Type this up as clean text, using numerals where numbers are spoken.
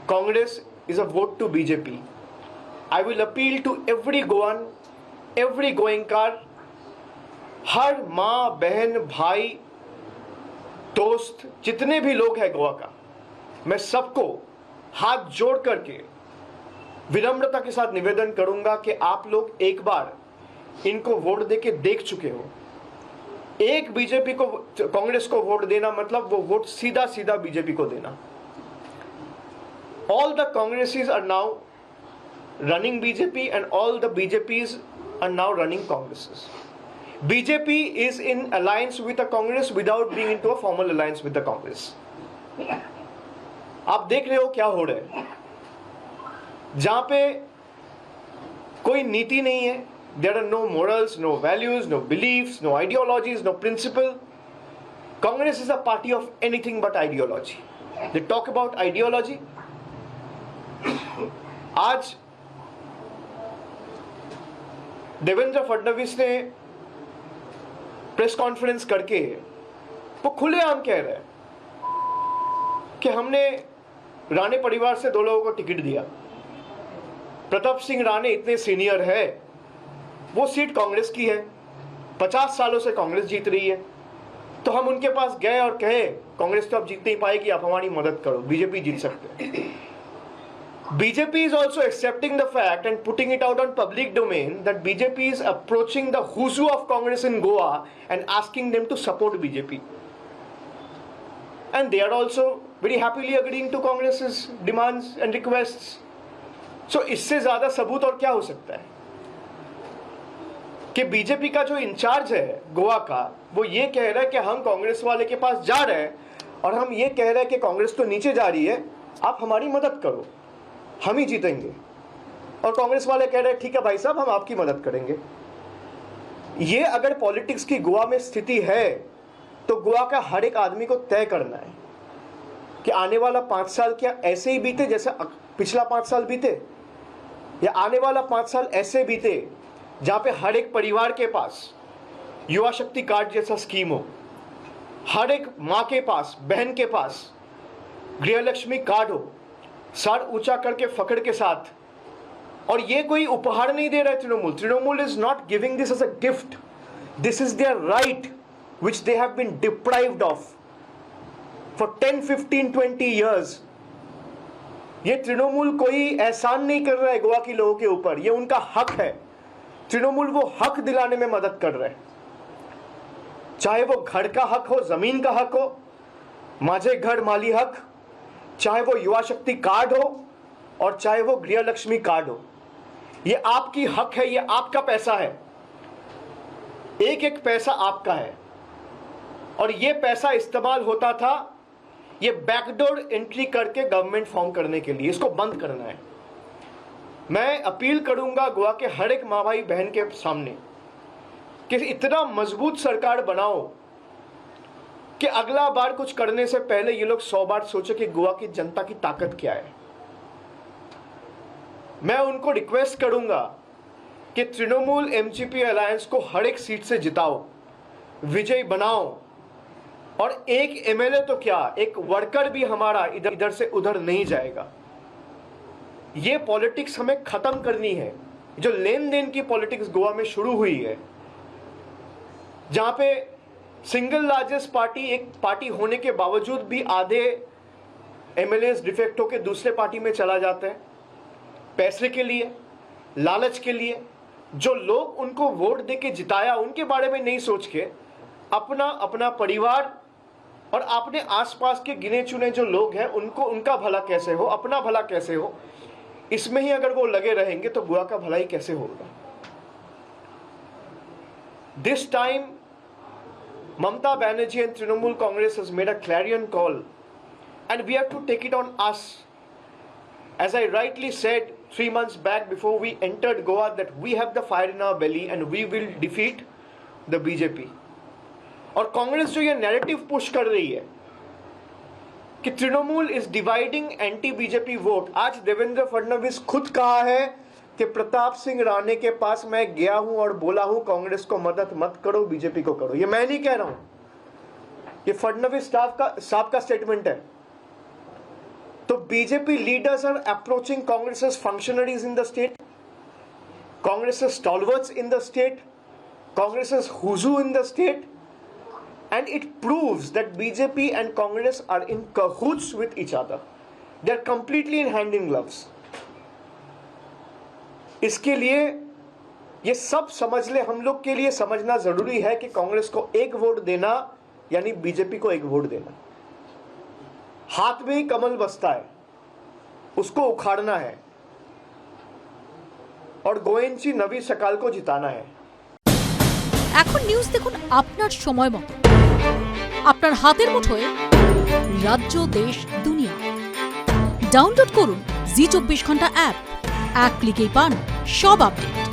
Congress is a vote to BJP. I will appeal to every Goan, every Goencar, हर माँ बहन भाई दोस्त जितने भी लोग हैं गोवा का, मैं सबको हाथ जोड़ करके विनम्रता के साथ निवेदन करूंगा कि आप लोग एक बार इनको वोट देके देख चुके हो। एक बीजेपी को, कांग्रेस को वोट देना मतलब वो वोट सीधा सीधा बीजेपी को देना। All the Congresses are now running BJP and all the BJPs are now running Congresses. BJP is in alliance with the Congress without being into a formal alliance with the Congress. आप देख रहे हो क्या हो रहा है, जहां पे कोई नीति नहीं है, there are no morals, no values, no beliefs, no ideologies, no principle. Congress is a party of anything but ideology. They talk about ideology. आज देवेंद्र फडणवीस ने प्रेस कॉन्फ्रेंस करके वो खुलेआम कह रहे हैं कि हमने राणे परिवार से 2 लोगों को टिकट दिया। प्रताप सिंह राणे इतने सीनियर है, वो सीट कांग्रेस की है, 50 सालों से कांग्रेस जीत रही है, तो हम उनके पास गए और कहे कांग्रेस तो अब जीत नहीं पाएगी, आप हमारी मदद करो, बीजेपी जीत सकते हैं। BJP is also accepting the fact and putting it out on public domain that BJP is approaching the who's who of Congress in Goa and asking them to support BJP. And they are also very happily agreeing to Congress's demands and requests. So इससे ज़्यादा सबूत और क्या हो सकता है कि BJP का जो इंचार्ज है गोवा का, वो ये कह रहा है कि हम कांग्रेस वाले के पास जा रहे हैं और हम ये कह रहे हैं कि कांग्रेस तो नीचे जा रही है, आप हमारी मदद करो, हम ही जीतेंगे। और कांग्रेस वाले कह रहे हैं ठीक है भाई साहब, हम आपकी मदद करेंगे। ये अगर पॉलिटिक्स की गोवा में स्थिति है तो गोवा का हर एक आदमी को तय करना है कि आने वाला 5 साल क्या ऐसे ही बीते जैसे पिछला 5 साल बीते, या आने वाला 5 साल ऐसे बीते जहां पे हर एक परिवार के पास युवा शक्ति कार्ड जैसा स्कीम हो, हर एक माँ के पास, बहन के पास गृहलक्ष्मी कार्ड हो, सर ऊंचा करके फकड़ के साथ। और ये कोई उपहार नहीं दे रहा है Trinamool. Trinamool is not giving this as a gift, this is their right which they have been deprived of for 10, 15, 20 years. ये तृणमूल कोई एहसान नहीं कर रहा है गोवा के लोगों के ऊपर, ये उनका हक है। तृणमूल वो हक दिलाने में मदद कर रहा है, चाहे वो घर का हक हो, जमीन का हक हो, माझे घर माली हक, चाहे वो युवा शक्ति कार्ड हो और चाहे वो गृहलक्ष्मी कार्ड हो। ये आपकी हक है, ये आपका पैसा है, एक एक पैसा आपका है। और ये पैसा इस्तेमाल होता था ये बैकडोर एंट्री करके गवर्नमेंट फॉर्म करने के लिए, इसको बंद करना है। मैं अपील करूंगा गोवा के हर एक माँ भाई बहन के सामने कि इतना मजबूत सरकार बनाओ कि अगला बार कुछ करने से पहले ये लोग 100 बार सोचे कि गोवा की जनता की ताकत क्या है। मैं उनको रिक्वेस्ट करूंगा कि तृणमूल एमजीपी अलायंस को हर एक सीट से जिताओ, विजयी बनाओ, और एक एमएलए तो क्या, एक वर्कर भी हमारा इधर इधर से उधर नहीं जाएगा। ये पॉलिटिक्स हमें खत्म करनी है। जो लेन देन की पॉलिटिक्स गोवा में शुरू हुई है, जहां पे सिंगल लार्जेस्ट पार्टी एक पार्टी होने के बावजूद भी आधे एमएलएस डिफेक्ट होकर दूसरे पार्टी में चला जाता है, पैसे के लिए, लालच के लिए। जो लोग उनको वोट देके जिताया उनके बारे में नहीं सोच के अपना अपना परिवार और अपने आसपास के गिने चुने जो लोग हैं उनको, उनका भला कैसे हो, अपना भला कैसे हो, इसमें ही अगर वो लगे रहेंगे तो गोवा का भलाई कैसे होगा। This time Mamata Banerjee and Trinamool Congress has made a clarion call and we have to take it on us. As I rightly said 3 months back before we entered Goa that we have the fire in our belly and we will defeat the BJP. और कांग्रेस जो ये narrative push कर रही है कि Trinamool is dividing anti BJP vote, आज देवेंद्र फडणवीस खुद कहा है कि प्रताप सिंह राणे के पास मैं गया हूं और बोला हूं कांग्रेस को मदद मत करो, बीजेपी को करो। ये मैं नहीं कह रहा हूं, ये फडणवीस साहब का स्टेटमेंट है। तो BJP leaders are approaching Congress's functionaries in the state, Congress's stalwarts in the state, Congress's who's who in the state, and it proves that BJP and Congress are in cahoots with each other. They are completely in hand in gloves. इसके लिए ये सब समझ ले, हम लोग के लिए समझना जरूरी है कि कांग्रेस को एक वोट देना यानी बीजेपी को एक वोट देना। हाथ में ही कमल बसता है, उसको उखाड़ना है और गोयनची नवी सकाल को जिताना है। এখন নিউজ দেখুন আপনার সময় মতো, আপনার হাতের মুঠোয়, রাজ্য দেশ দুনিয়া। ডাউনলোড করুন জি 24 ঘন্টা অ্যাপ, এক ক্লিকেই পান সব আপডেট।